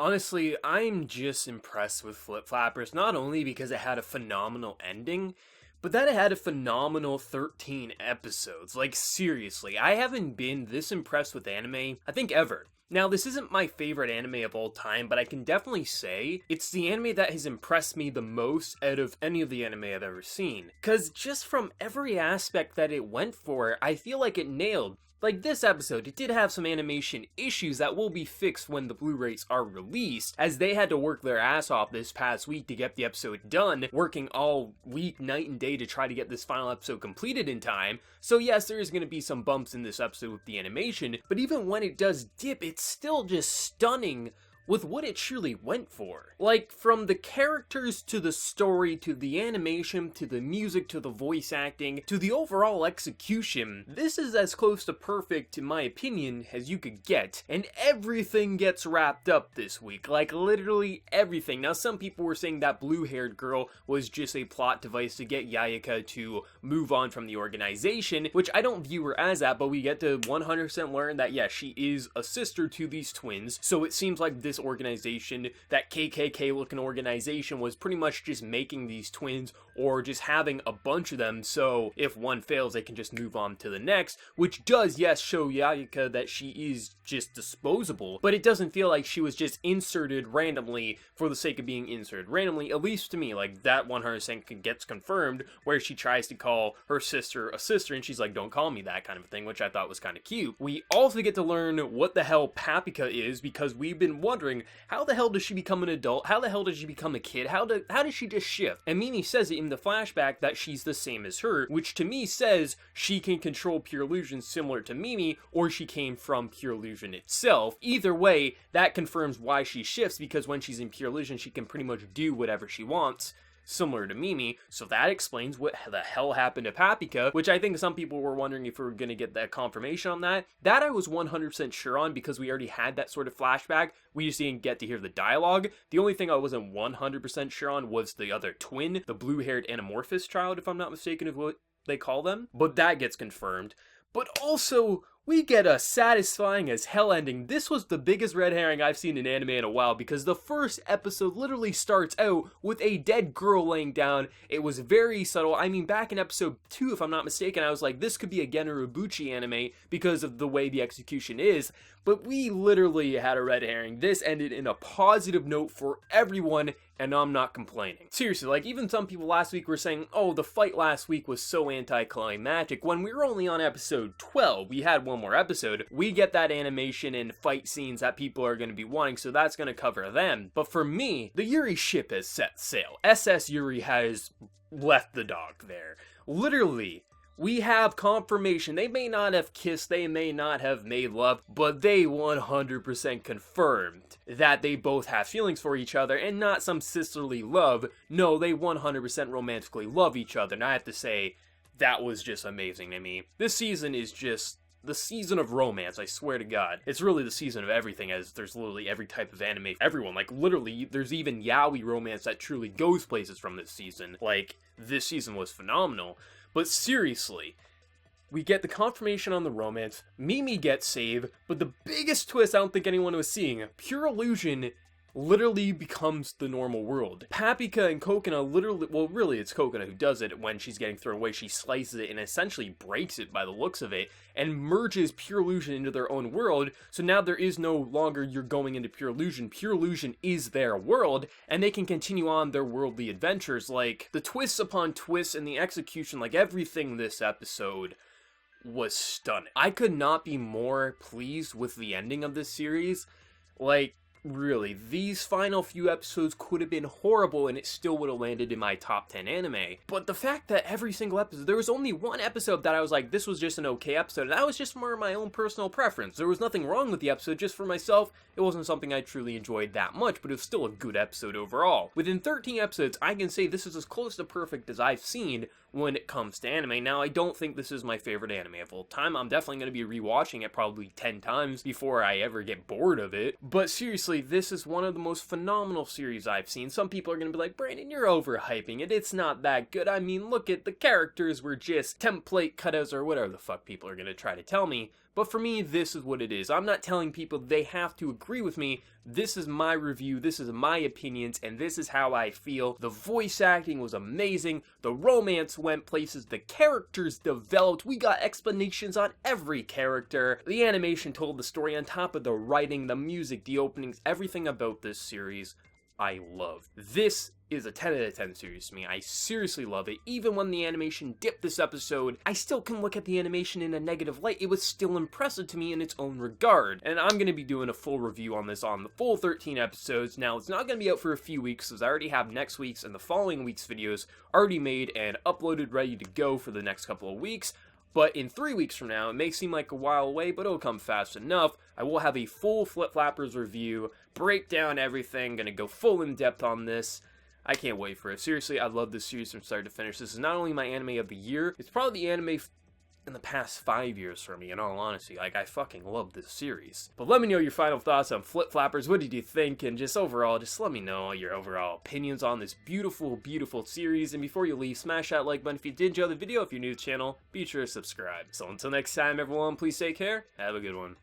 Honestly, I'm just impressed with Flip Flappers, not only because it had a phenomenal ending, but that it had a phenomenal 13 episodes. Like, seriously, I haven't been this impressed with anime, I think, ever. Now, this isn't my favorite anime of all time, but I can definitely say it's the anime that has impressed me the most out of any of the anime I've ever seen. Because just from every aspect that it went for, I feel like it nailed. Like this episode, it did have some animation issues that will be fixed when the Blu-rays are released, as they had to work their ass off this past week to get the episode done, working all week, night and day to try to get this final episode completed in time. So yes, there is going to be some bumps in this episode with the animation, but even when it does dip, it's still just stunning with what it truly went for. Like, from the characters to the story, to the animation, to the music, to the voice acting, to the overall execution, this is as close to perfect, in my opinion, as you could get. And everything gets wrapped up this week. Like, literally everything. Now, some people were saying that blue-haired girl was just a plot device to get Yayaka to move on from the organization, which I don't view her as that, but we get to 100% learn that, yeah, she is a sister to these twins, so it seems like this organization, that KKK looking organization, was pretty much just making these twins or just having a bunch of them, so if one fails they can just move on to the next, which does, yes, show Yayaka that she is just disposable, but it doesn't feel like she was just inserted randomly for the sake of being inserted randomly, at least to me. Like, that 100% gets confirmed, where she tries to call her sister a sister and she's like, don't call me that, kind of thing, which I thought was kind of cute. We also get to learn what the hell Paprika is, because we've been wondering, how the hell does she become an adult? How the hell does she become a kid? How does she just shift? And Mimi says it in the flashback that she's the same as her, which to me says she can control pure illusion similar to Mimi, or she came from pure illusion itself. Either way, that confirms why she shifts, because when she's in pure illusion, she can pretty much do whatever she wants, similar to Mimi, so that explains what the hell happened to Paprika, which I think some people were wondering if we were going to get that confirmation on that. That I was 100% sure on, because we already had that sort of flashback. We just didn't get to hear the dialogue. The only thing I wasn't 100% sure on was the other twin, the blue-haired anamorphous child, if I'm not mistaken, is what they call them. But that gets confirmed. But also, we get a satisfying as hell ending. This was the biggest red herring I've seen in anime in a while, because the first episode literally starts out with a dead girl laying down. It was very subtle. I mean, back in episode 2, if I'm not mistaken, I was like, this could be a Genrubuchi anime because of the way the execution is. But we literally had a red herring. This ended in a positive note for everyone, and I'm not complaining. Seriously, like, even some people last week were saying, oh, the fight last week was so anticlimactic. When we were only on episode 12, we had one more episode. We get that animation and fight scenes that people are going to be wanting, so that's going to cover them. But for me, the Yuri ship has set sail. SS Yuri has left the dock there. Literally. We have confirmation. They may not have kissed, they may not have made love, but they 100% confirmed that they both have feelings for each other, and not some sisterly love. No, they 100% romantically love each other, and I have to say, that was just amazing to me. This season is just the season of romance, I swear to God. It's really the season of everything, as there's literally every type of anime. Everyone, like, literally, there's even yaoi romance that truly goes places from this season. Like, this season was phenomenal. But seriously, we get the confirmation on the romance, Mimi gets saved, but the biggest twist I don't think anyone was seeing, pure illusion literally becomes the normal world. Paprika and Coconut literally, well, really it's Coconut who does it when she's getting thrown away. She slices it and essentially breaks it by the looks of it and merges pure illusion into their own world. So now there is no longer you're going into pure illusion. Pure illusion is their world, and they can continue on their worldly adventures. Like, the twists upon twists and the execution, like everything this episode was stunning. I could not be more pleased with the ending of this series. Like, really, these final few episodes could have been horrible and it still would have landed in my top 10 anime. But the fact that every single episode, there was only one episode that I was like, this was just an okay episode, and that was just more my own personal preference. There was nothing wrong with the episode, just for myself, it wasn't something I truly enjoyed that much, but it was still a good episode overall. Within 13 episodes, I can say this is as close to perfect as I've seen when it comes to anime. Now, I don't think this is my favorite anime of all time. I'm definitely going to be rewatching it probably 10 times before I ever get bored of it. But seriously, this is one of the most phenomenal series I've seen. Some people are going to be like, Brandon, you're overhyping it. It's not that good. I mean, look at the characters were just template cutouts or whatever the fuck people are going to try to tell me. But for me, this is what it is. I'm not telling people they have to agree with me. This is my review, this is my opinions, and this is how I feel. The voice acting was amazing, the romance went places, the characters developed, we got explanations on every character, the animation told the story on top of the writing, the music, the openings, everything about this series I love. This is a 10 out of 10 series to me. I seriously love it. Even when the animation dipped this episode, I still can look at the animation in a negative light. It was still impressive to me in its own regard. And I'm going to be doing a full review on this on the full 13 episodes. Now, it's not going to be out for a few weeks, because I already have next week's and the following week's videos already made and uploaded, ready to go for the next couple of weeks. But in 3 weeks from now, it may seem like a while away, but it'll come fast enough. I will have a full Flip Flappers review, break down everything, gonna go full in depth on this. I can't wait for it. Seriously, I love this series from start to finish. This is not only my anime of the year, it's probably the anime in the past 5 years for me, in all honesty. Like, I fucking love this series. But let me know your final thoughts on Flip Flappers. What did you think? And just overall, just let me know your overall opinions on this beautiful, beautiful series. And before you leave, smash that like button if you did enjoy the video. If you're new to the channel, be sure to subscribe. So until next time, everyone, please take care. Have a good one.